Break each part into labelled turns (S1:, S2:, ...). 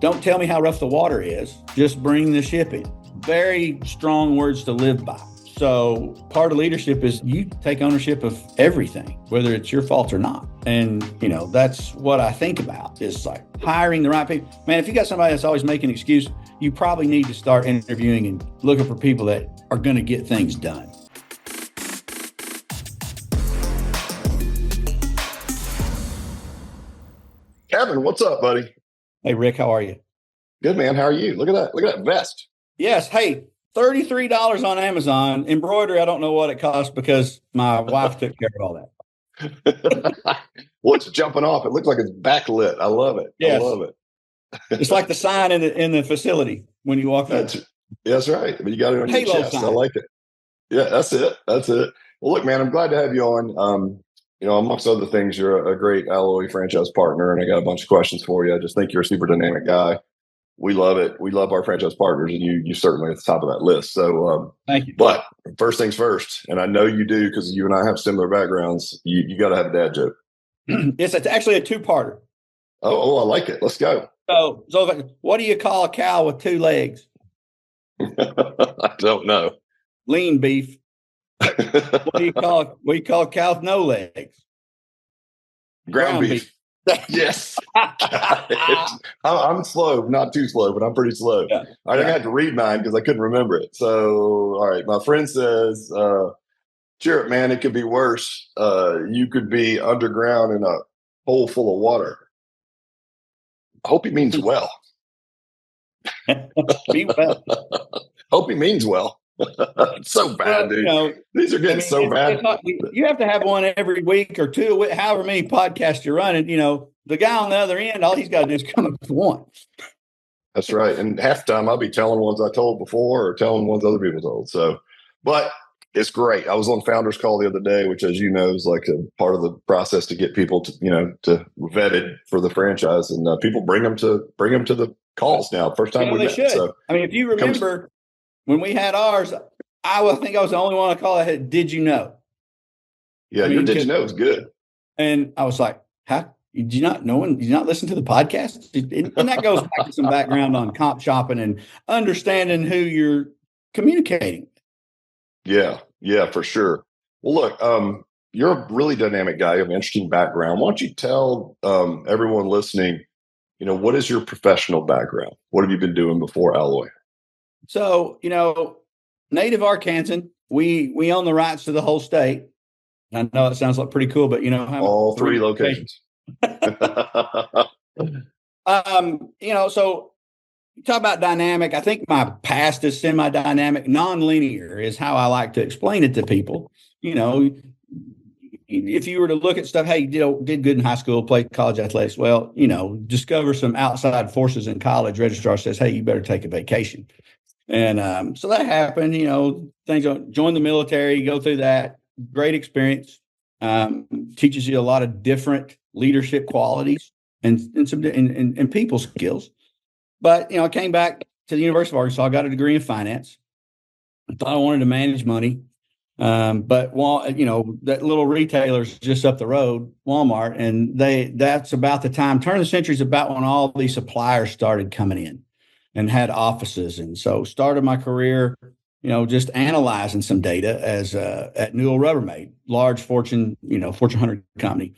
S1: don't tell me how rough the water is. Just bring the ship in. Very strong words to live by. So part of leadership is you take ownership of everything, whether it's your fault or not. And, that's what I think about is like hiring the right people. Man, if you got somebody that's always making an excuse, you probably need to start interviewing and looking for people that are going to get things done.
S2: Kevin, what's up, buddy?
S1: Hey, Rick, how are you?
S2: Good, man. How are you? Look at that. Look at that vest.
S1: Yes. Hey, $33 on Amazon. Embroidery, I don't know what it costs because my wife took care of all that.
S2: What's jumping off? It looks like it's backlit. I love it.
S1: Yes.
S2: I love it.
S1: It's like the sign in the facility when you walk in.
S2: That's right. But you got it on your chest. Sign. I like it. Yeah, that's it. That's it. Well, look, man, I'm glad to have you on. Amongst other things, you're a great Alloy franchise partner, and I got a bunch of questions for you. I just think you're a super dynamic guy. We love it. We love our franchise partners, and you certainly at the top of that list. So,
S1: thank you.
S2: But first things first, and I know you do because you and I have similar backgrounds. You got to have a dad joke.
S1: It's actually a two-parter.
S2: Oh, I like it. Let's go.
S1: So what do you call a cow with two legs?
S2: I don't know.
S1: Lean beef. What do you call a cow with no legs?
S2: Ground beef. Yes. I'm slow, not too slow, but I'm pretty slow. Yeah. I think I had to read mine because I couldn't remember it. So, all right. My friend says, cheer it, man. It could be worse. You could be underground in a hole full of water. I hope he means well.
S1: Be well.
S2: Hope he means well. It's so bad, dude. These are getting so bad.
S1: You have to have one every week or two, however many podcasts you're running. The guy on the other end, all he's got to do is come up with one.
S2: That's right. And half the time I'll be telling ones I told before or telling ones other people told. So, but it's great. I was on Founders Call the other day, which, as you know, is like a part of the process to get people to vetted for the franchise, and people bring them to the calls now. First time we met.
S1: Should.
S2: So,
S1: if you remember when we had ours, I think I was the only one to call it. Did you know?
S2: Yeah, your did you know is good.
S1: And I was like, how? Did you not know? Did you not listen to the podcast? And that goes back to some background on comp shopping and understanding who you're communicating.
S2: Yeah, for sure. Well, look, you're a really dynamic guy. You have an interesting background. Why don't you tell everyone listening, what is your professional background? What have you been doing before Alloy?
S1: So, native Arkansan, we own the rights to the whole state. I know it sounds like pretty cool, but
S2: all three locations.
S1: So you talk about dynamic. I think my past is semi-dynamic. Non-linear is how I like to explain it to people. If you were to look at stuff, hey, you did good in high school, played college athletics. Well, discover some outside forces in college. Registrar says, hey, you better take a vacation. And so that happened. Join the military, go through that. Great experience. Teaches you a lot of different leadership qualities and some people skills. But, I came back to the University of Arkansas, got a degree in finance. I thought I wanted to manage money. But that little retailer's just up the road, Walmart, and that's about the time, turn of the century is about when all these suppliers started coming in and had offices. And so started my career, just analyzing some data as at Newell Rubbermaid, large Fortune 100 company.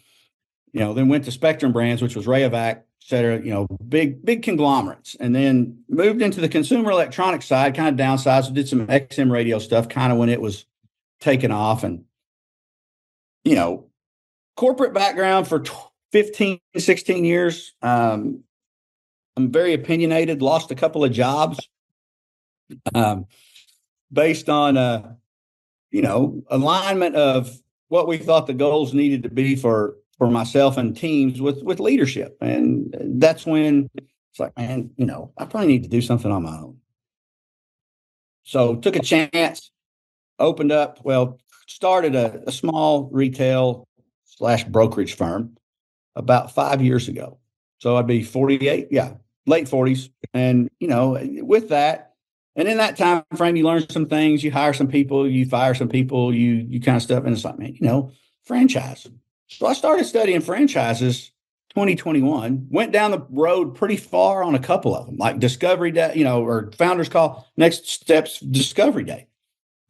S1: Then went to Spectrum Brands, which was Rayovac, et cetera, big conglomerates, and then moved into the consumer electronics side, kind of downsized, did some XM radio stuff kind of when it was taken off. And, corporate background for 15, 16 years. I'm very opinionated, lost a couple of jobs based on, alignment of what we thought the goals needed to be for myself and teams with leadership. And that's when it's like, man, I probably need to do something on my own. So took a chance, started a small retail / brokerage firm about 5 years ago. So I'd be 48. Yeah. Late 40s. And, with that, and in that time frame, you learn some things, you hire some people, you fire some people, you kind of stuff. And it's like, man, franchise. So I started studying franchises 2021, went down the road pretty far on a couple of them, like Discovery Day, or Founders Call, Next Steps Discovery Day.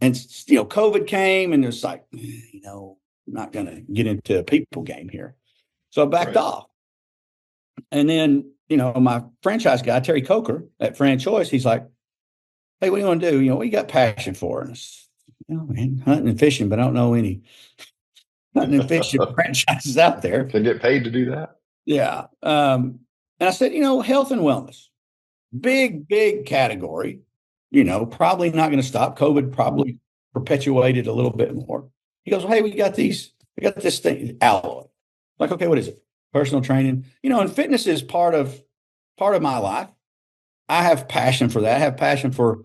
S1: And, COVID came and it's like, I'm not going to get into a people game here. So I backed off. And then, my franchise guy, Terry Coker at Franchoice, he's like, hey, what do you want to do? What you got passion for? And it's, man, hunting and fishing, but I don't know any hunting and fishing franchises out there.
S2: Can get paid to do that?
S1: Yeah. And I said, health and wellness, big category, probably not going to stop. COVID probably perpetuated a little bit more. He goes, well, hey, we got this thing, Alloy. Like, okay, what is it? Personal training, and fitness is part of my life. I have passion for that. I have passion for,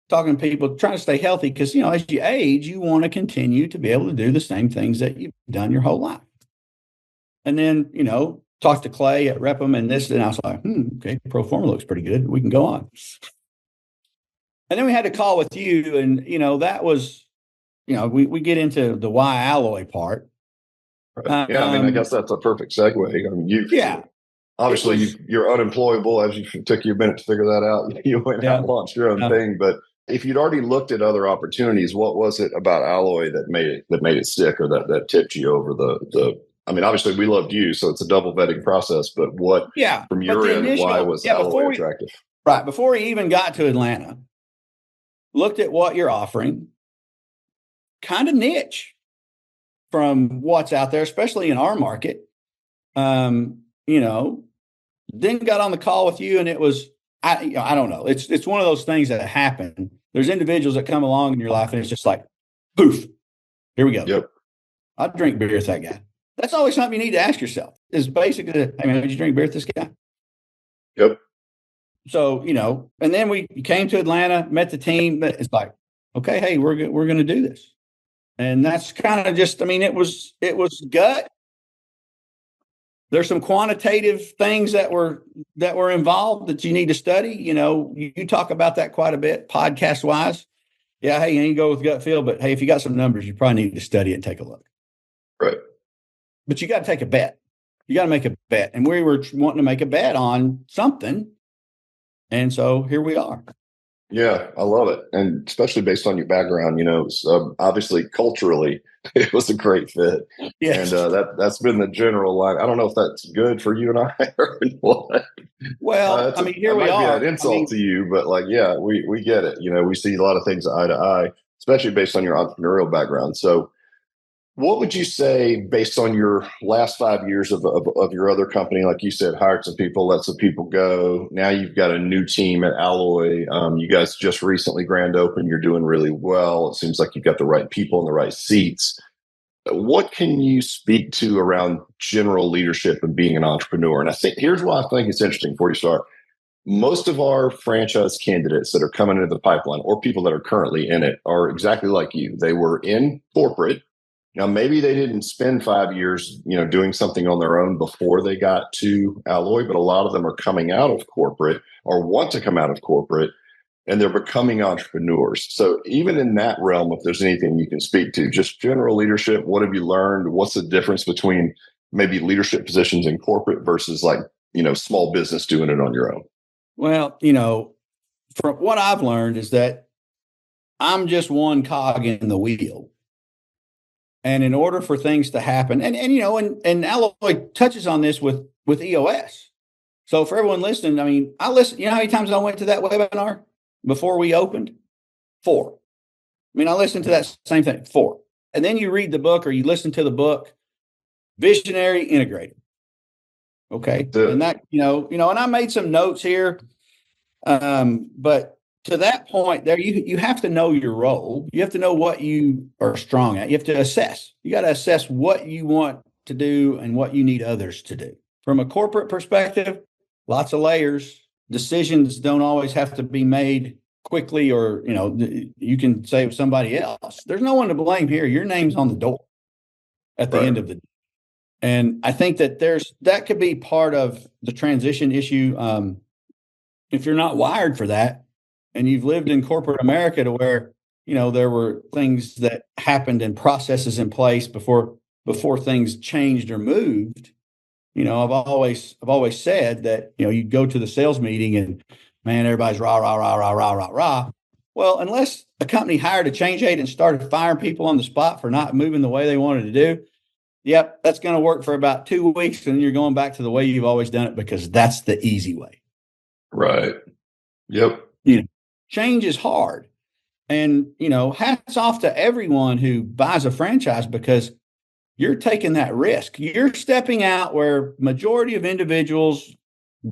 S1: talking to people, trying to stay healthy because, as you age, you want to continue to be able to do the same things that you've done your whole life. And then, talked to Clay at Repham and this, and I was like, okay, pro forma looks pretty good. We can go on. And then we had a call with you, and, that was, we get into the why Alloy part.
S2: Right. I guess that's a perfect segue. Obviously you're unemployable as you took you a minute to figure that out. You went out and launched your own thing, but if you'd already looked at other opportunities, what was it about Alloy that made it stick, or that tipped you over the obviously we loved you, so it's a double vetting process, but what from your end, why was Alloy attractive?
S1: Right. Before we even got to Atlanta, looked at what you're offering, kind of niche from what's out there, especially in our market. Then got on the call with you, and it was, I don't know. It's one of those things that happen. There's individuals that come along in your life, and it's just like, poof, here we go.
S2: Yep.
S1: I'd drink beer with that guy. That's always something you need to ask yourself is basically, did you drink beer with this guy?
S2: Yep.
S1: So, and then we came to Atlanta, met the team. It's like, okay, hey, we're going to do this. And that's kind of just, it was gut. There's some quantitative things that were involved that you need to study. You talk about that quite a bit, podcast wise. Yeah. Hey, you go with gut feel, but hey, if you got some numbers, you probably need to study it and take a look.
S2: Right.
S1: But you got to take a bet. You got to make a bet. And we were wanting to make a bet on something. And so here we are.
S2: Yeah, I love it. And especially based on your background, obviously culturally, it was a great fit.
S1: Yes.
S2: And that's been the general line. I don't know if that's good for you and I or what.
S1: Well, here we are.
S2: Might be an insult to you, but we get it. We see a lot of things eye to eye, especially based on your entrepreneurial background. So what would you say based on your last 5 years of your other company? Like you said, hired some people, let some people go. Now you've got a new team at Alloy. You guys just recently grand opened. You're doing really well. It seems like you've got the right people in the right seats. What can you speak to around general leadership and being an entrepreneur? And here's why I think it's interesting before you start. Most of our franchise candidates that are coming into the pipeline or people that are currently in it are exactly like you. They were in corporate. Now, maybe they didn't spend 5 years, doing something on their own before they got to Alloy, but a lot of them are coming out of corporate or want to come out of corporate, and they're becoming entrepreneurs. So even in that realm, if there's anything you can speak to, just general leadership, what have you learned? What's the difference between maybe leadership positions in corporate versus small business doing it on your own?
S1: Well, from what I've learned is that I'm just one cog in the wheel. And in order for things to happen, and Alloy touches on this with EOS. So for everyone listening, I listen. You know how many times I went to that webinar before we opened? 4. I listened to that same thing, 4. And then you read the book or you listen to the book, Visionary Integrated. Okay. And that, and I made some notes here. But to that point there, you have to know your role. You have to know what you are strong at. You have to assess. You got to assess what you want to do and what you need others to do. From a corporate perspective, lots of layers. Decisions don't always have to be made quickly, or, you can say with somebody else. There's no one to blame here. Your name's on the door at the end of the day. And I think that that could be part of the transition issue. If you're not wired for that, and you've lived in corporate America to where, there were things that happened and processes in place before things changed or moved, I've always said that, you go to the sales meeting and, man, everybody's rah, rah, rah, rah, rah, rah, rah. Well, unless a company hired a change agent and started firing people on the spot for not moving the way they wanted to do, yep, that's going to work for about 2 weeks. And you're going back to the way you've always done it because that's the easy way.
S2: Right. Yep.
S1: Change is hard. And, hats off to everyone who buys a franchise because you're taking that risk. You're stepping out where majority of individuals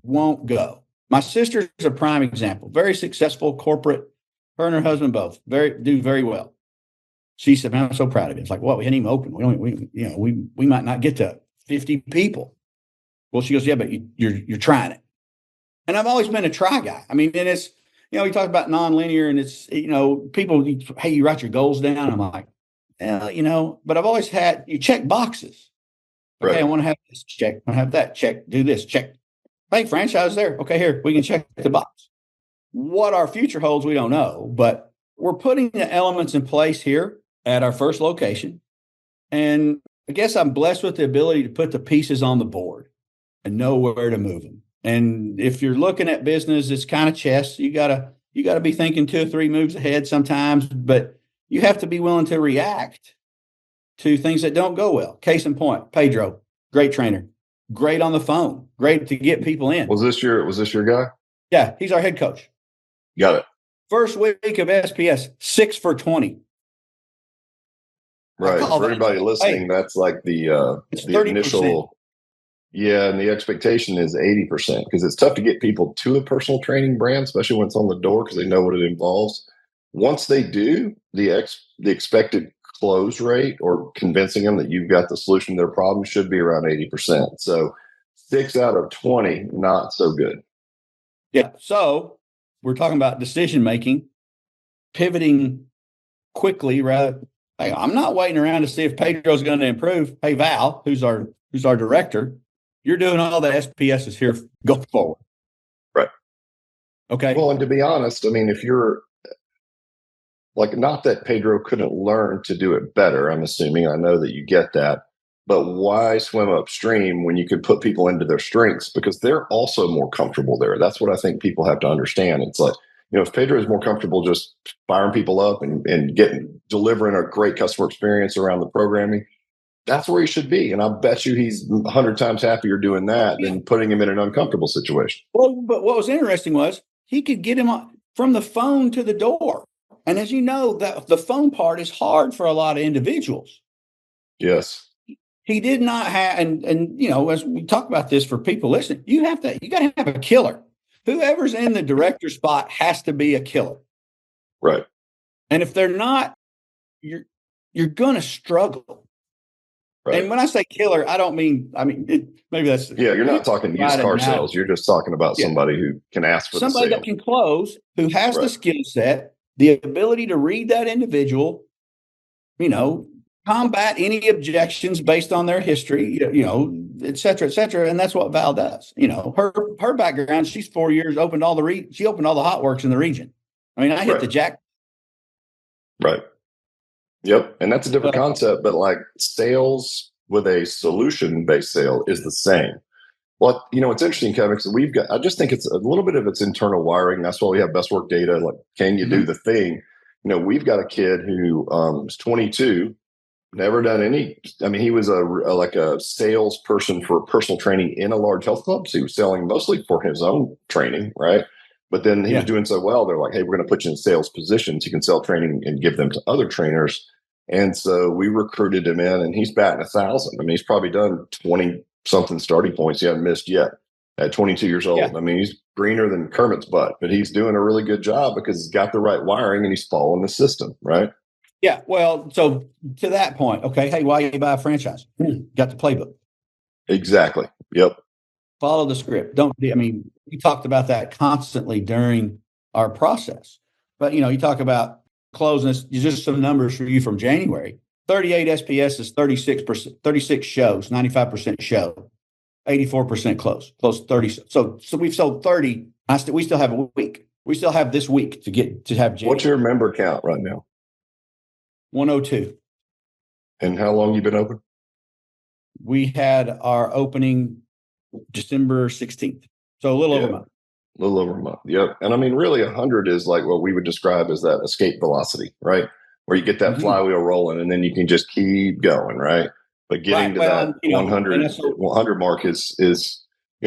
S1: won't go. My sister's a prime example, very successful corporate, her and her husband both do very well. She said, man, I'm so proud of you. It's like, what? We hadn't even opened. We might not get to 50 people. Well, she goes, yeah, but you're trying it. And I've always been a try guy. I mean, and it's, we talk about nonlinear and it's, people, hey, you write your goals down. I'm like, but I've always had, you check boxes. Okay, right. I want to have this check. I want to have that check. Do this check. Hey, franchise there. Okay, here, we can check the box. What our future holds, we don't know, but we're putting the elements in place here at our first location. And I guess I'm blessed with the ability to put the pieces on the board and know where to move them. And if you're looking at business, it's kind of chess. You gotta be thinking 2 or 3 moves ahead sometimes, but you have to be willing to react to things that don't go well. Case in point, Pedro, great trainer, great on the phone, great to get people in.
S2: Was this your guy?
S1: Yeah, he's our head coach.
S2: Got it.
S1: First week of SPS, 6 for 20.
S2: Right. For everybody listening, that's like the initial. Yeah, and the expectation is 80% because it's tough to get people to a personal training brand, especially when it's on the door because they know what it involves. Once they do, the expected close rate or convincing them that you've got the solution to their problem should be around 80%. So 6 out of 20, not so good.
S1: Yeah. So we're talking about decision making, pivoting quickly rather. Hey, I'm not waiting around to see if Pedro's going to improve. Hey, Val, who's our director, you're doing all the SPSs here going forward.
S2: Right.
S1: Okay.
S2: Well, and to be honest, I mean, if you're like, not that Pedro couldn't learn to do it better, I'm assuming, I know that you get that, but why swim upstream when you could put people into their strengths? Because they're also more comfortable there. That's what I think people have to understand. It's like, if Pedro is more comfortable just firing people up and delivering a great customer experience around the programming, that's where he should be. And I bet you he's 100 times happier doing that than putting him in an uncomfortable situation.
S1: Well, but what was interesting was he could get him from the phone to the door. And as you know, that the phone part is hard for a lot of individuals.
S2: Yes.
S1: He did not have, and as we talk about this for people listening, you got to have a killer. Whoever's in the director spot has to be a killer.
S2: Right.
S1: And if they're not, you're going to struggle. Right. And when I say killer, I don't mean, maybe that's.
S2: Yeah, you're not talking used car sales. You're just talking about somebody who can ask for
S1: somebody that can close, who has the skill set, the ability to read that individual, combat any objections based on their history, et cetera, et cetera. And that's what Val does. Her background, she's 4 years, she opened all the hot works in the region. I mean, I hit the jack.
S2: Right. Yep. And that's a different concept, but like sales with a solution-based sale is the same. Well, it's interesting, Kevin, because I just think it's a little bit of its internal wiring. That's why we have best work data. Like, can you do the thing? We've got a kid who was 22, never done any. He was a salesperson for personal training in a large health club. So he was selling mostly for his own training, right? But then he was doing so well, they're like, hey, we're going to put you in sales positions. You can sell training and give them to other trainers. And so we recruited him in, and he's batting 1,000. He's probably done 20 something starting points he hasn't missed yet at 22 years old. Yeah. He's greener than Kermit's butt, but he's doing a really good job because he's got the right wiring and he's following the system, right?
S1: Yeah. Well, so to that point, okay, hey, why you buy a franchise? Got the playbook.
S2: Exactly. Yep.
S1: Follow the script. We talked about that constantly during our process. But, you talk about closing this, just some numbers for you from January. 38 SPS is 36%, 36 shows, 95% show, 84% close 30. So we've sold 30. We still have a week. We still have this week to have January.
S2: What's your member count right now?
S1: 102.
S2: And how long you been open?
S1: We had our opening December 16th. So a little over a month.
S2: A little over a month. Yep. And I mean, really 100 is like what we would describe as that escape velocity, right? Where you get that flywheel rolling and then you can just keep going, right? But getting to that 100 mark is,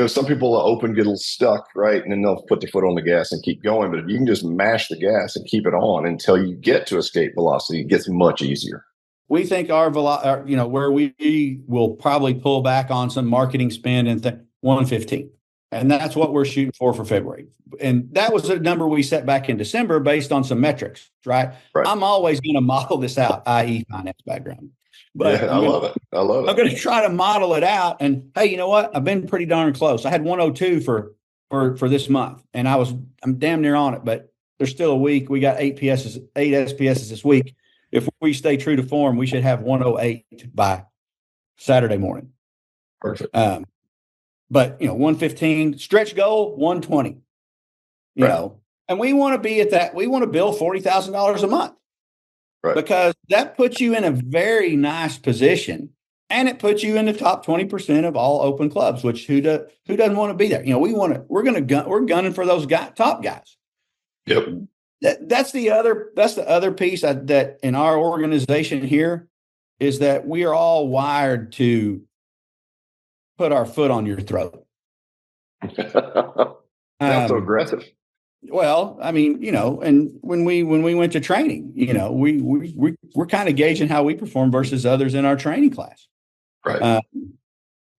S2: some people will get a little stuck, right? And then they'll put their foot on the gas and keep going. But if you can just mash the gas and keep it on until you get to escape velocity, it gets much easier.
S1: We think where we will probably pull back on some marketing spend and 115. And that's what we're shooting for February. And that was a number we set back in December based on some metrics, right? I'm always going to model this out, i.e. finance background. But
S2: I love it. I'm
S1: going to try to model it out. And hey, you know what? I've been pretty darn close. I had 102 for this month, and I'm damn near on it, but there's still a week. We got 8 SPSs this week. If we stay true to form, we should have 108 by Saturday morning.
S2: Perfect.
S1: But 115 stretch goal, 120. You know, and we want to be at that. We want to bill $40,000 a month, because that puts you in a very nice position, and it puts you in the top 20% of all open clubs. Which who doesn't want to be there? We're gunning for those top guys.
S2: Yep.
S1: That's the other piece that in our organization here is that we are all wired to put our foot on your throat.
S2: That's so aggressive.
S1: Well, I mean, and when we went to training, we're kind of gauging how we perform versus others in our training class.
S2: Right.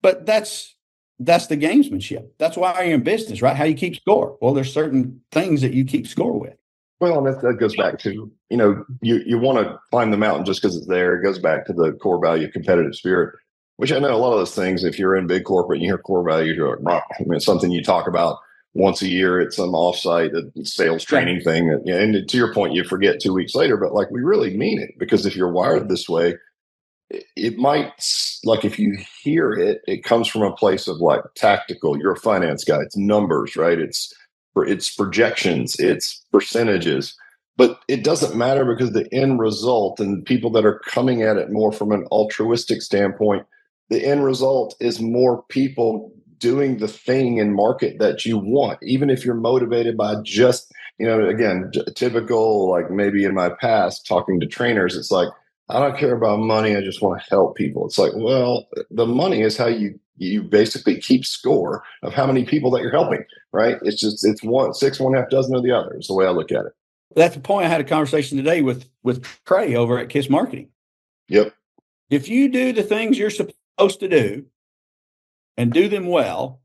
S1: But that's the gamesmanship. That's why you're in business, right? How you keep score. Well, there's certain things that you keep score with.
S2: Well, and that goes back to, you want to climb the mountain just because it's there. It goes back to the core value of competitive spirit, which I know a lot of those things, if you're in big corporate and you hear core values, you're like, wow. I mean, it's something you talk about once a year at some offsite, a sales training thing. And to your point, you forget 2 weeks later, but like we really mean it, because if you're wired this way, it might, like if you hear it, it comes from a place of like tactical. You're a finance guy. It's numbers, right? It's projections, it's percentages, but it doesn't matter, because the end result, and people that are coming at it more from an altruistic standpoint, the end result is more people doing the thing in market that you want, even if you're motivated by just, again, typical, like maybe in my past talking to trainers, it's like, I don't care about money. I just want to help people. It's like, well, the money is how you basically keep score of how many people that you're helping, right? It's 1/6 dozen of the other. It's the way I look at it.
S1: That's the point. I had a conversation today with Trey over at KISS Marketing.
S2: Yep.
S1: If you do the things you're supposed to do and do them well,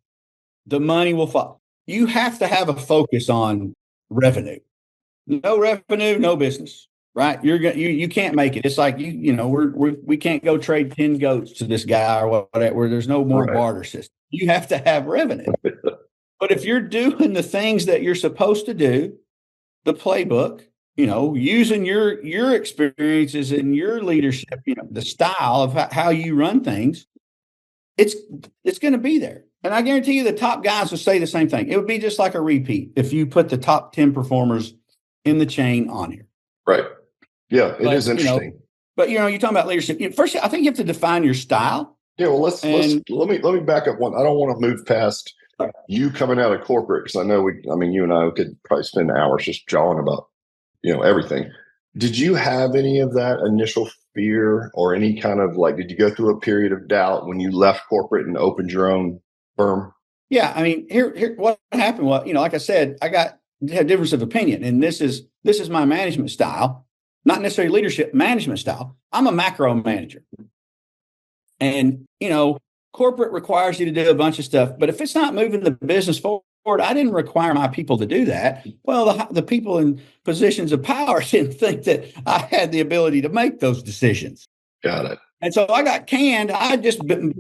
S1: the money will follow. You have to have a focus on revenue. No revenue, no business. Right, you can't make it. It's like we can't go trade 10 goats to this guy or whatever. Where there's no more barter system. You have to have revenue. But if you're doing the things that you're supposed to do, the playbook, using your experiences and your leadership, the style of how you run things, it's going to be there. And I guarantee you, the top guys will say the same thing. It would be just like a repeat if you put the top 10 performers in the chain on here.
S2: Right. Yeah, it is interesting.
S1: But you're talking about leadership. First, I think you have to define your style.
S2: Yeah, well, let me back up one. I don't want to move past you coming out of corporate, because I know you and I could probably spend hours just jawing about everything. Did you have any of that initial fear, or any kind of did you go through a period of doubt when you left corporate and opened your own firm?
S1: Yeah, I mean, here what happened was, like I said, I had difference of opinion, and this is my management style. Not necessarily leadership, management style. I'm a macro manager. And, corporate requires you to do a bunch of stuff. But if it's not moving the business forward, I didn't require my people to do that. Well, the people in positions of power didn't think that I had the ability to make those decisions.
S2: Got it.
S1: And so I got canned.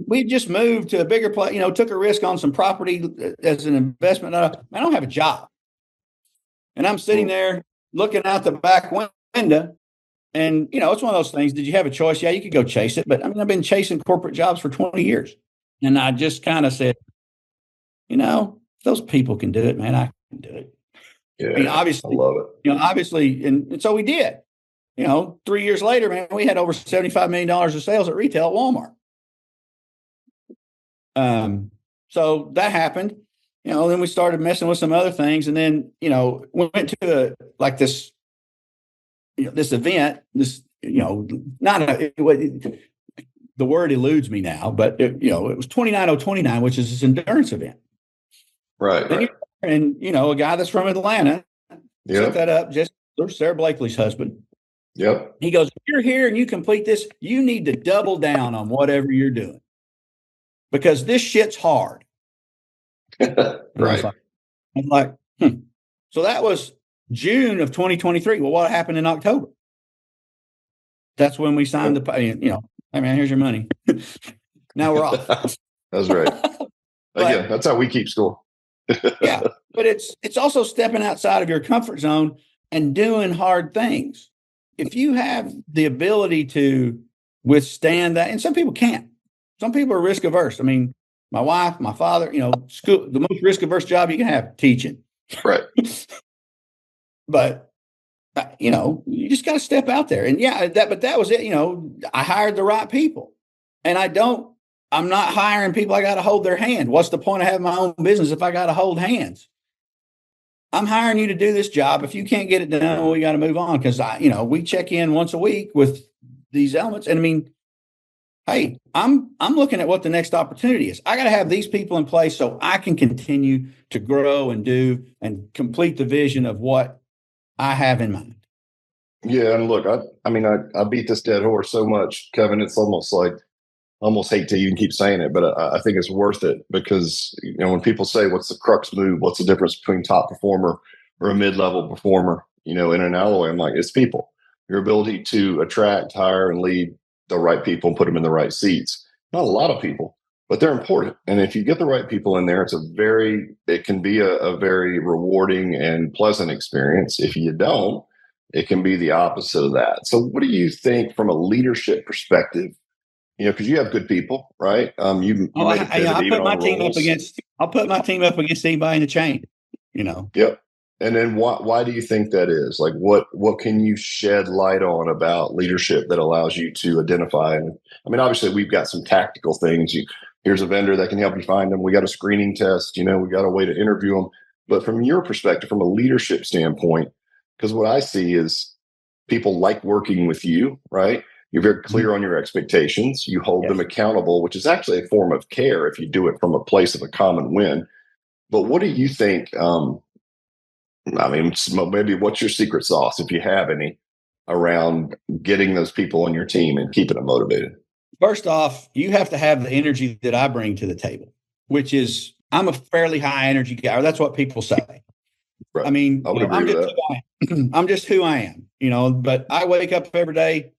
S1: We just moved to a bigger place, took a risk on some property as an investment. I don't have a job. And I'm sitting there looking out the back window. And, it's one of those things. Did you have a choice? Yeah, you could go chase it. But I've been chasing corporate jobs for 20 years. And I just kind of said, if those people can do it, man, I can do it.
S2: Yeah,
S1: obviously,
S2: I love it.
S1: Obviously. And so we did. 3 years later, man, we had over $75 million of sales at retail at Walmart. So that happened. Then we started messing with some other things, and then we went to this this event. This not a the word eludes me now, but it was 29029, which is this endurance event.
S2: Right.
S1: And a guy that's from Atlanta set that up. Just Sarah Blakely's husband.
S2: Yep.
S1: He goes, if you're here and you complete this, you need to double down on whatever you're doing because this shit's hard.
S2: Right.
S1: I'm like, So that was June of 2023. Well, what happened in October? That's when we signed the, hey man, here's your money. Now we're off.
S2: That's right. Again, that's how we keep score.
S1: Yeah. But it's also stepping outside of your comfort zone and doing hard things. If you have the ability to withstand that, and some people can't. Some people are risk averse. I mean, my wife, my father, school, the most risk averse job you can have, teaching.
S2: Right.
S1: But, you just got to step out there. And but that was it. I hired the right people, and I'm not hiring people I got to hold their hand. What's the point of having my own business if I got to hold hands? I'm hiring you to do this job. If you can't get it done, we got to move on. Cause we check in once a week with these elements. And I mean, hey, I'm looking at what the next opportunity is. I got to have these people in place so I can continue to grow and do and complete the vision of what I have in mind.
S2: Yeah. And look, I beat this dead horse so much, Kevin, it's almost like, I almost hate to even keep saying it, but I think it's worth it because, when people say, what's the crux move? What's the difference between top performer or a mid-level performer, in an alloy? I'm like, it's people, your ability to attract, hire, and lead the right people and put them in the right seats. Not a lot of people, but they're important. And if you get the right people in there, it can be a very rewarding and pleasant experience. If you don't, it can be the opposite of that. So what do you think from a leadership perspective? Because you have good people, right? I'll
S1: put my team up against anybody in the chain,
S2: Yep. And then why do you think that is? Like, what can you shed light on about leadership that allows you to identify? And I mean, obviously, we've got some tactical things. Here's a vendor that can help you find them. We got a screening test. We got a way to interview them. But from your perspective, from a leadership standpoint, because what I see is people like working with you, right? You're very clear on your expectations. You hold them accountable, which is actually a form of care if you do it from a place of a common win. But what do you think? Maybe what's your secret sauce, if you have any, around getting those people on your team and keeping them motivated?
S1: First off, you have to have the energy that I bring to the table, which is I'm a fairly high energy guy, or that's what people say.
S2: Right.
S1: I mean, I'm just who I am, but I wake up every day.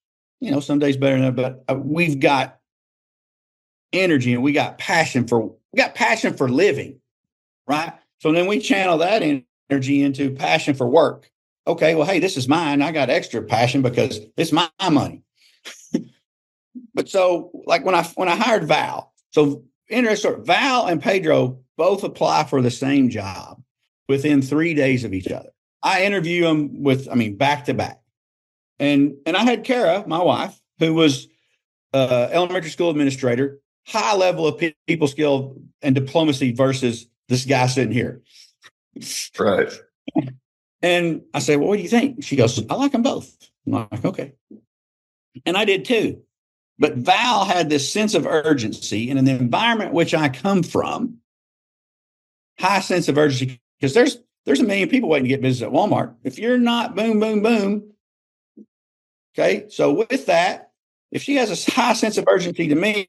S1: Some days better than that, but we've got energy and we got passion for living, right? So then we channel that energy into passion for work. Okay, well, hey, this is mine. I got extra passion because it's my money. But so, like when I hired Val, so interesting. Val and Pedro both apply for the same job within 3 days of each other. I interview them back to back. And I had Kara, my wife, who was elementary school administrator, high level of people skill and diplomacy versus this guy sitting here.
S2: Right.
S1: And I say, well, what do you think? She goes, I like them both. I'm like, okay. And I did too. But Val had this sense of urgency, and in the environment which I come from, high sense of urgency, because there's a million people waiting to get business at Walmart. If you're not boom, boom, boom. Okay. So with that, if she has a high sense of urgency to me,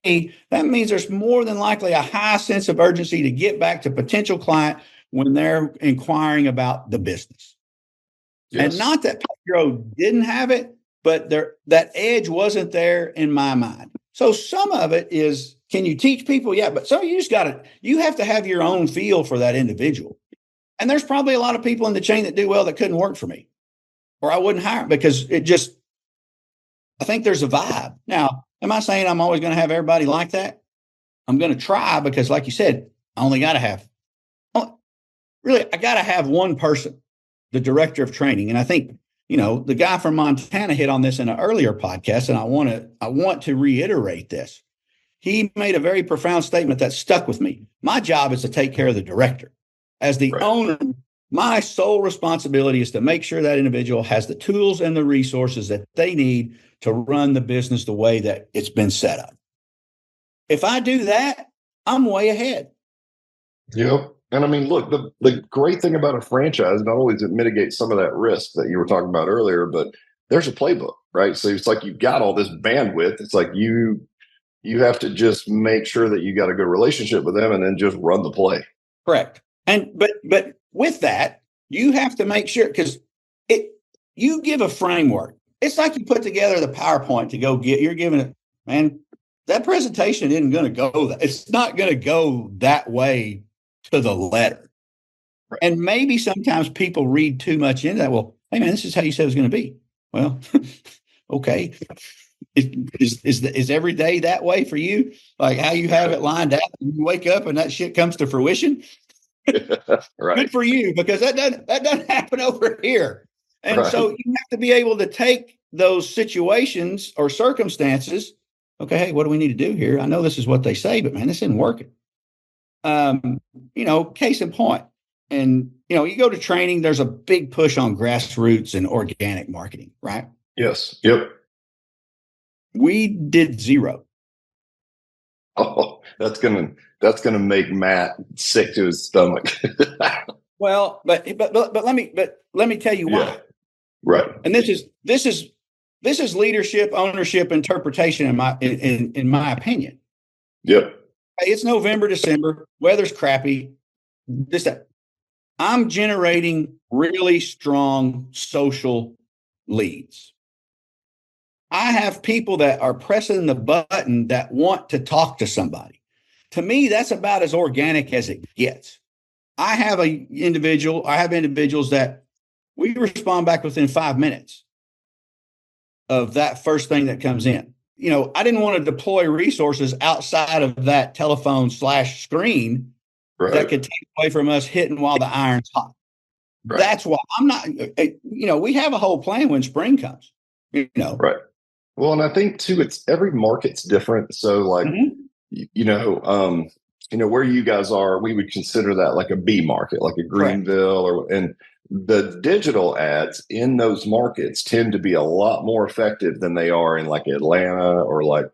S1: that means there's more than likely a high sense of urgency to get back to potential client when they're inquiring about the business. Yes. And not that Pedro didn't have it, but that edge wasn't there in my mind. So some of it is, can you teach people? Yeah, but some of you have to have your own feel for that individual. And there's probably a lot of people in the chain that do well that couldn't work for me, or I wouldn't hire them because I think there's a vibe. Now, am I saying I'm always going to have everybody like that? I'm going to try because, like you said, I got to have one person, the director of training. And I think, the guy from Montana hit on this in an earlier podcast, and I want to reiterate this. he made a very profound statement that stuck with me. My job is to take care of the director. As the owner, my sole responsibility is to make sure that individual has the tools and the resources that they need to run the business the way that it's been set up. If I do that, I'm way ahead.
S2: Yep. And I mean, look, the great thing about a franchise, not only does it mitigate some of that risk that you were talking about earlier, but there's a playbook, right? So it's like you've got all this bandwidth. It's like you have to just make sure that you got a good relationship with them and then just run the play.
S1: Correct. And but with that, you have to make sure, because you give a framework. It's like you put together the PowerPoint to go you're giving it, man, that presentation isn't going to go, it's not going to go that way to the letter. Right. And maybe sometimes people read too much into that. Well, hey man, this is how you said it was going to be. Well, okay. Is every day that way for you? Like how you have it lined out and you wake up and that shit comes to fruition?
S2: Right.
S1: Good for you, because that doesn't happen over here. And so you have to be able to take those situations or circumstances. Okay, hey, what do we need to do here? I know this is what they say, but man, this isn't working. Case in point. And, you go to training, there's a big push on grassroots and organic marketing, right?
S2: Yes. Yep.
S1: We did 0.
S2: Oh, that's gonna make Matt sick to his stomach.
S1: Well, but let me tell you why.
S2: Yeah. Right.
S1: And this is leadership, ownership, interpretation in my opinion.
S2: Yep.
S1: It's November, December, weather's crappy. I'm generating really strong social leads. I have people that are pressing the button that want to talk to somebody. To me, that's about as organic as it gets. I have individuals that we respond back within 5 minutes of that first thing that comes in. I didn't want to deploy resources outside of that telephone /screen that could take away from us hitting while the iron's hot. Right. That's why I'm not, we have a whole plan when spring comes,
S2: Right. Well, and I think too, it's every market's different. So like, where you guys are, we would consider that like a B market, like a Greenville and the digital ads in those markets tend to be a lot more effective than they are in like Atlanta or like,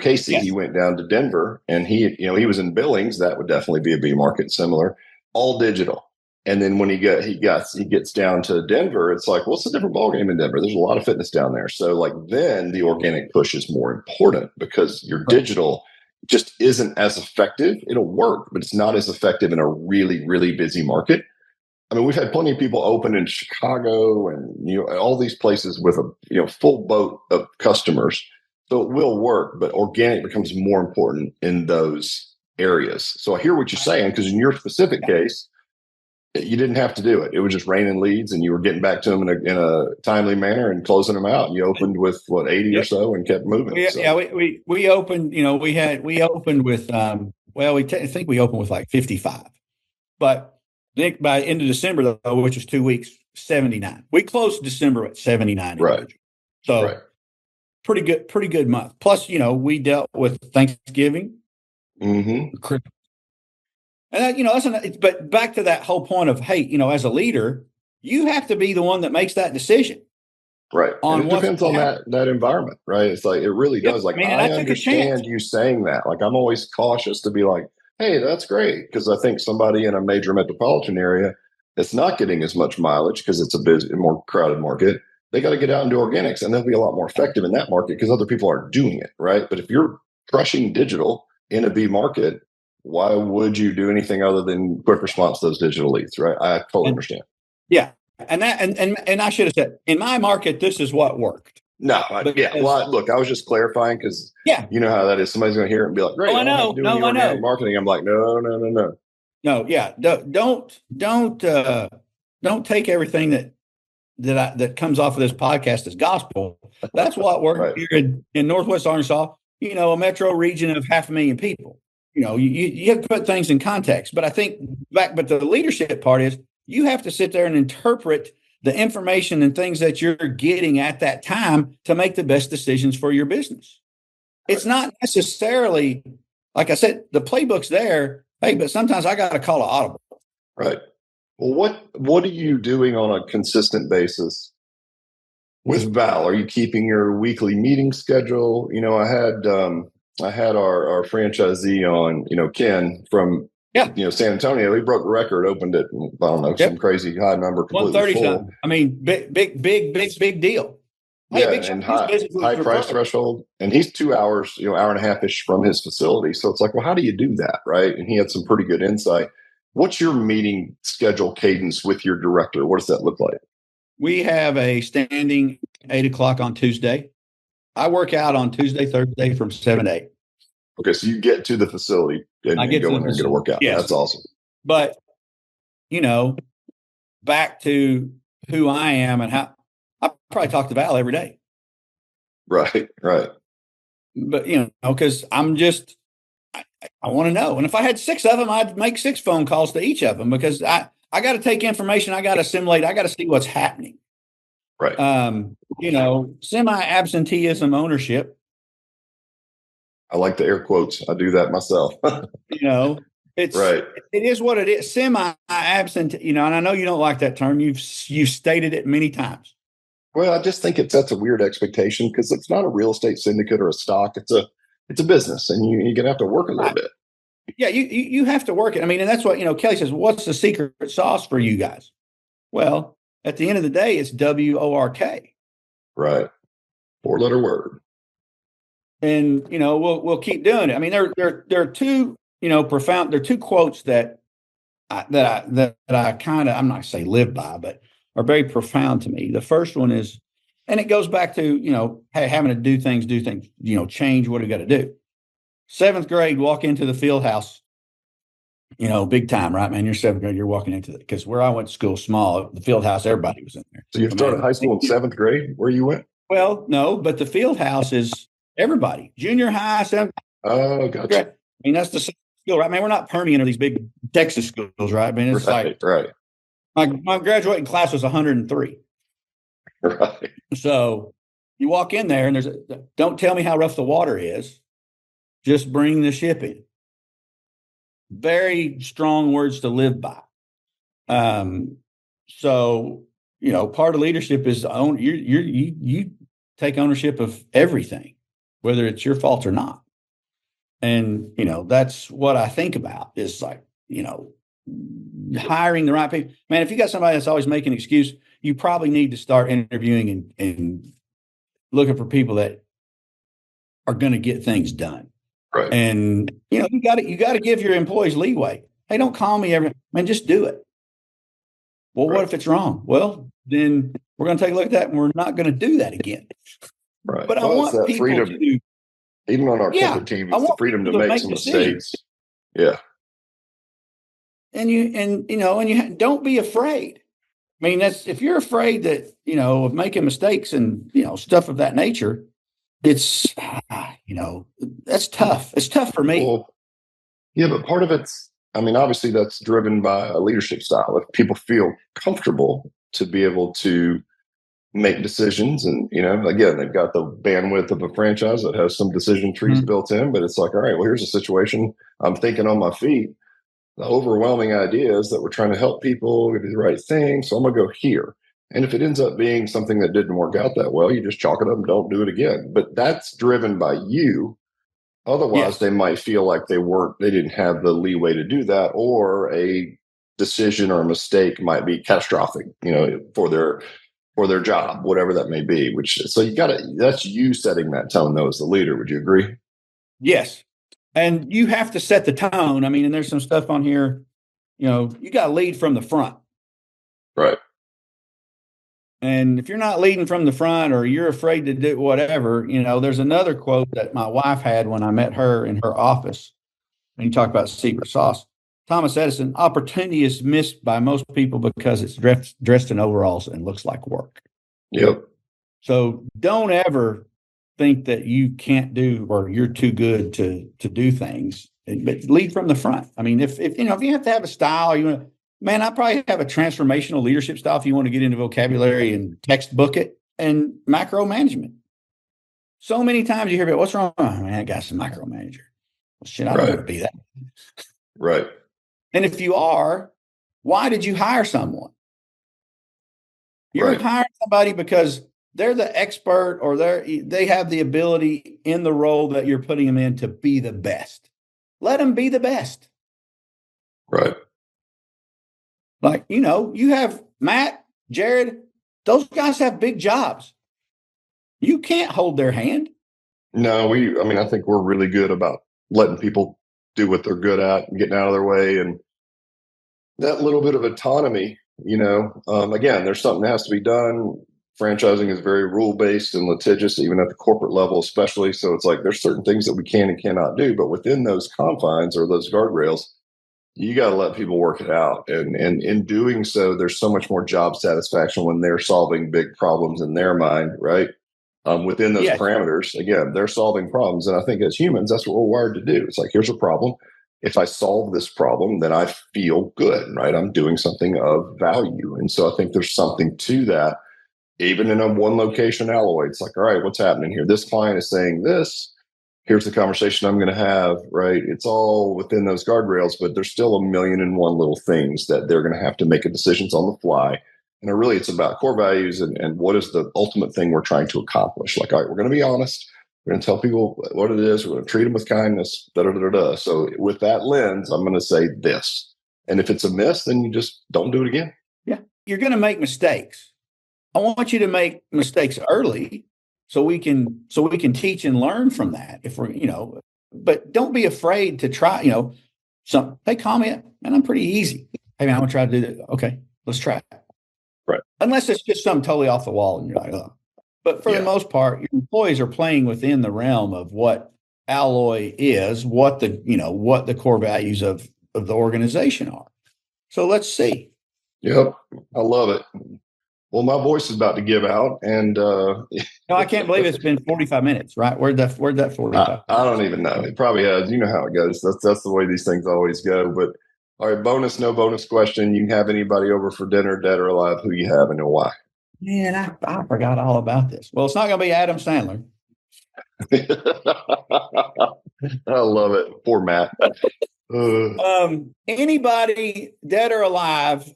S2: Casey, yes. He went down to Denver and he was in Billings. That would definitely be a B market, similar, all digital. And then when he gets down to Denver, it's like, well, it's a different ballgame in Denver. There's a lot of fitness down there. So like then the organic push is more important because your digital just isn't as effective. It'll work, but it's not as effective in a really, really busy market. I mean, we've had plenty of people open in Chicago and all these places with a full boat of customers. So it will work, but organic becomes more important in those areas. So I hear what you're saying, because in your specific case, you didn't have to do it. It was just raining leads and you were getting back to them in a timely manner and closing them out. And you opened with 80 or so and kept moving.
S1: We opened, we opened with, I think we opened with like 55, but I think by the end of December though, which was 2 weeks, 79. We closed December at 79.
S2: Right.
S1: So pretty good month. Plus, we dealt with Thanksgiving.
S2: Mm-hmm.
S1: And but back to that whole point of, hey, as a leader, you have to be the one that makes that decision.
S2: Right. And it depends on that environment, right? It's like, it really does. Like, I understand you saying that. Like, I'm always cautious to be like, hey, that's great. Because I think somebody in a major metropolitan area that's not getting as much mileage because it's a more crowded market, they got to get out and do organics, and they'll be a lot more effective in that market because other people aren't doing it, right? But if you're crushing digital in a B market, why would you do anything other than quick response to those digital leads, right? I totally understand.
S1: Yeah. And I should have said, in my market, this is what worked.
S2: No, well, look, I was just clarifying because you know how that is. Somebody's going to hear it and be like, "Great,
S1: I know, I know."
S2: Marketing. I'm like, no.
S1: No, yeah, don't take everything that comes off of this podcast as gospel. That's what worked here in Northwest Arkansas. A metro region of 500,000 people. You have to put things in context. But I think but the leadership part is you have to sit there and interpret the information and things that you're getting at that time to make the best decisions for your business. It's not necessarily, like I said, the playbook's there. Hey, but sometimes I got to call an audible.
S2: Right. Well, what are you doing on a consistent basis with Val? Are you keeping your weekly meeting schedule? I had our franchisee on, Ken from San Antonio. He broke the record, opened it, I don't know, some crazy high number, completely
S1: 130
S2: full.
S1: something. I mean, big deal.
S2: Yeah, and high price threshold. And he's 2 hours, hour and a half-ish from his facility. So it's like, well, how do you do that? Right. And he had some pretty good insight. What's your meeting schedule cadence with your director? What does that look like?
S1: We have a standing 8:00 on Tuesday. I work out on Tuesday, Thursday from 7 to 8.
S2: Okay. So you get to the facility and go in there and get a workout. Yes. That's awesome.
S1: But, back to who I am and how I probably talk to Val every day.
S2: Right.
S1: But, because I'm just, I want to know. And if I had 6 of them, I'd make 6 phone calls to each of them because I got to take information. I got to assimilate. I got to see what's happening.
S2: Right.
S1: Semi-absenteeism ownership.
S2: I like the air quotes. I do that myself.
S1: It's
S2: right.
S1: It is what it is. Semi-absent, and I know you don't like that term. You've stated it many times.
S2: Well, I just think it sets a weird expectation because it's not a real estate syndicate or a stock. It's a business, and you're gonna have to work a little bit.
S1: Yeah, you have to work it. I mean, and that's what Kelly says. What's the secret sauce for you guys? Well, at the end of the day, it's WORK.
S2: Right. 4-letter word.
S1: And we'll keep doing it. I mean, there are two profound. There are 2 quotes that I kind of, I'm not going to say live by, but are very profound to me. The first one is, and it goes back to hey, having to do things, change. What do we got to do? 7th grade, walk into the field house. Big time, right, man? You're 7th grade. You're walking into it because where I went to school, small, the field house, everybody was in there.
S2: So you started high school in 7th grade. Where you went?
S1: Well, no, but the field house is everybody. Junior high, 7th.
S2: Oh, gotcha.
S1: I mean, that's the school, right? Man, we're not Permian or these big Texas schools, right? I mean, it's
S2: right.
S1: My graduating class was 103.
S2: Right.
S1: So you walk in there and don't tell me how rough the water is. Just bring the ship in. Very strong words to live by. So, part of leadership is you take ownership of everything, whether it's your fault or not. And, that's what I think about is like, hiring the right people. Man, if you got somebody that's always making an excuse, you probably need to start interviewing and looking for people that are going to get things done.
S2: Right.
S1: And, you got to give your employees leeway. Hey, don't call me man, just do it. Well, What if it's wrong? Well, then we're going to take a look at that and we're not going to do that again.
S2: Right.
S1: But I want
S2: that
S1: people
S2: freedom.
S1: to,
S2: even on our corporate team, it's the freedom to make some mistakes. Yeah.
S1: And you don't be afraid. I mean, if you're afraid that, of making mistakes and, stuff of that nature, it's, that's tough. It's tough for me.
S2: Well, yeah, but part of it's, obviously that's driven by a leadership style. If people feel comfortable to be able to make decisions and, again, they've got the bandwidth of a franchise that has some decision trees built in, but it's like, all right, well, here's a situation. I'm thinking on my feet. The overwhelming idea is that we're trying to help people do the right thing. So I'm going to go here. And if it ends up being something that didn't work out that well, you just chalk it up and don't do it again. But that's driven by you. Otherwise, They might feel like they didn't have the leeway to do that, or a decision or a mistake might be catastrophic, for their job, whatever that may be. So that's you setting that tone though as the leader. Would you agree?
S1: Yes. And you have to set the tone. And there's some stuff on here, you got to lead from the front.
S2: Right.
S1: And if you're not leading from the front or you're afraid to do whatever, there's another quote that my wife had when I met her in her office. And you talk about secret sauce. Thomas Edison, opportunity is missed by most people because it's dressed in overalls and looks like work.
S2: Yep.
S1: So don't ever think that you can't do or you're too good to do things, but lead from the front. If you have to have a style, I probably have a transformational leadership style if you want to get into vocabulary and textbook it, and macro management. So many times you hear about what's wrong. Oh, man, that guy's a micromanager. Well, shit, I don't want to be that.
S2: Right.
S1: And if you are, why did you hire someone? You're hiring somebody because they're the expert, or they have the ability in the role that you're putting them in to be the best. Let them be the best.
S2: Right.
S1: Like, you have Matt, Jared, those guys have big jobs. You can't hold their hand.
S2: No, I think we're really good about letting people do what they're good at and getting out of their way. And that little bit of autonomy, again, there's something that has to be done. Franchising is very rule-based and litigious, even at the corporate level, especially. So it's like there's certain things that we can and cannot do, but within those confines or those guardrails, you got to let people work it out. And in doing so, there's so much more job satisfaction when they're solving big problems in their mind, right? Within those parameters, again, they're solving problems. And I think as humans, that's what we're wired to do. It's like, here's a problem. If I solve this problem, then I feel good, right? I'm doing something of value. And so I think there's something to that. Even in a one location alloy, it's like, all right, what's happening here? This client is saying this. Here's the conversation I'm going to have, right? It's all within those guardrails, but there's still a million and one little things that they're going to have to make decisions on the fly. And really, it's about core values and what is the ultimate thing we're trying to accomplish. Like, all right, we're going to be honest. We're going to tell people what it is. We're going to treat them with kindness. So with that lens, I'm going to say this. And if it's a miss, then you just don't do it again.
S1: Yeah. You're going to make mistakes. I want you to make mistakes early so we can teach and learn from that. If we're, but don't be afraid to try, hey, call me, and I'm pretty easy. Hey, man, I'm going to try to do that. Okay, let's try it.
S2: Right.
S1: Unless it's just something totally off the wall and you're like, oh. But for the most part, your employees are playing within the realm of what Alloy is, what the core values of the organization are. So let's see.
S2: Yep. I love it. Well, my voice is about to give out, and
S1: no, I can't believe it's been 45 minutes. Right? Where'd that 45?
S2: I don't even know. It probably has. You know how it goes. That's the way these things always go. But all right, no bonus question. You can have anybody over for dinner, dead or alive. Who you have and why?
S1: Man, I forgot all about this. Well, it's not going to be Adam Sandler.
S2: I love it. Poor Matt.
S1: Anybody dead or alive?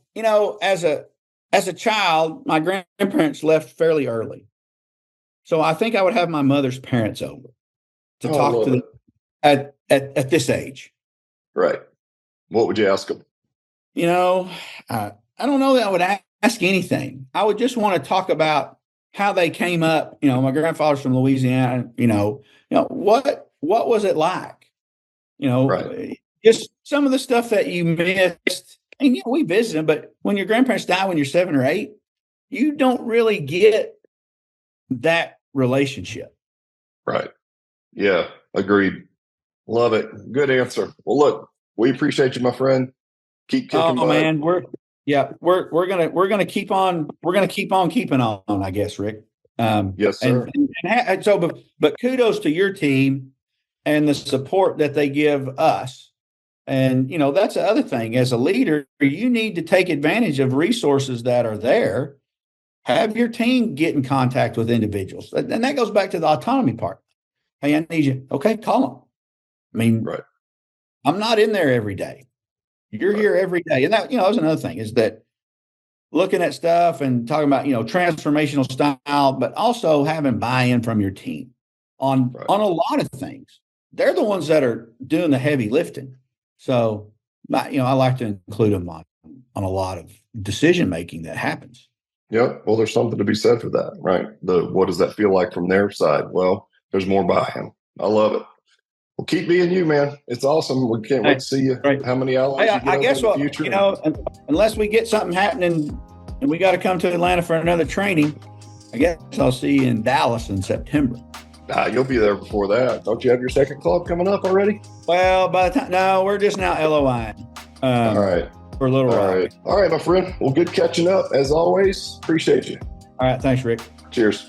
S1: As a child, my grandparents left fairly early. So I think I would have my mother's parents over to talk to them at this age.
S2: Right. What would you ask them?
S1: I don't know that I would ask anything. I would just want to talk about how they came up. My grandfather's from Louisiana. What was it like? Just some of the stuff that you missed. And we visit them, but when your grandparents die when you're 7 or 8, you don't really get that relationship.
S2: Right. Yeah. Agreed. Love it. Good answer. Well, look, we appreciate you, my friend. Keep kicking butt.
S1: Man, we're gonna keep on keeping on, I guess, Rick.
S2: Yes, sir.
S1: But kudos to your team and the support that they give us. And, that's the other thing. As a leader, you need to take advantage of resources that are there. Have your team get in contact with individuals. And that goes back to the autonomy part. Hey, I need you. Okay, call them. I mean,
S2: right.
S1: I'm not in there every day. You're here every day. And that, that's another thing is that looking at stuff and talking about, transformational style, but also having buy-in from your team on a lot of things. They're the ones that are doing the heavy lifting. So, I like to include them on a lot of decision-making that happens.
S2: Yep. Well, there's something to be said for that, right? What does that feel like from their side? Well, there's more buy-in. I love it. Well, keep being you, man. It's awesome. We can't wait to see you. Right. How many allies you get I guess in the future?
S1: Unless we get something happening and we got to come to Atlanta for another training, I guess I'll see you in Dallas in September.
S2: You'll be there before that. Don't you have your second club coming up already?
S1: Well, by the time, no, we're just now LOI.
S2: All right.
S1: For Little Rock.
S2: All right, my friend. Well, good catching up as always. Appreciate you.
S1: All right. Thanks, Rick.
S2: Cheers.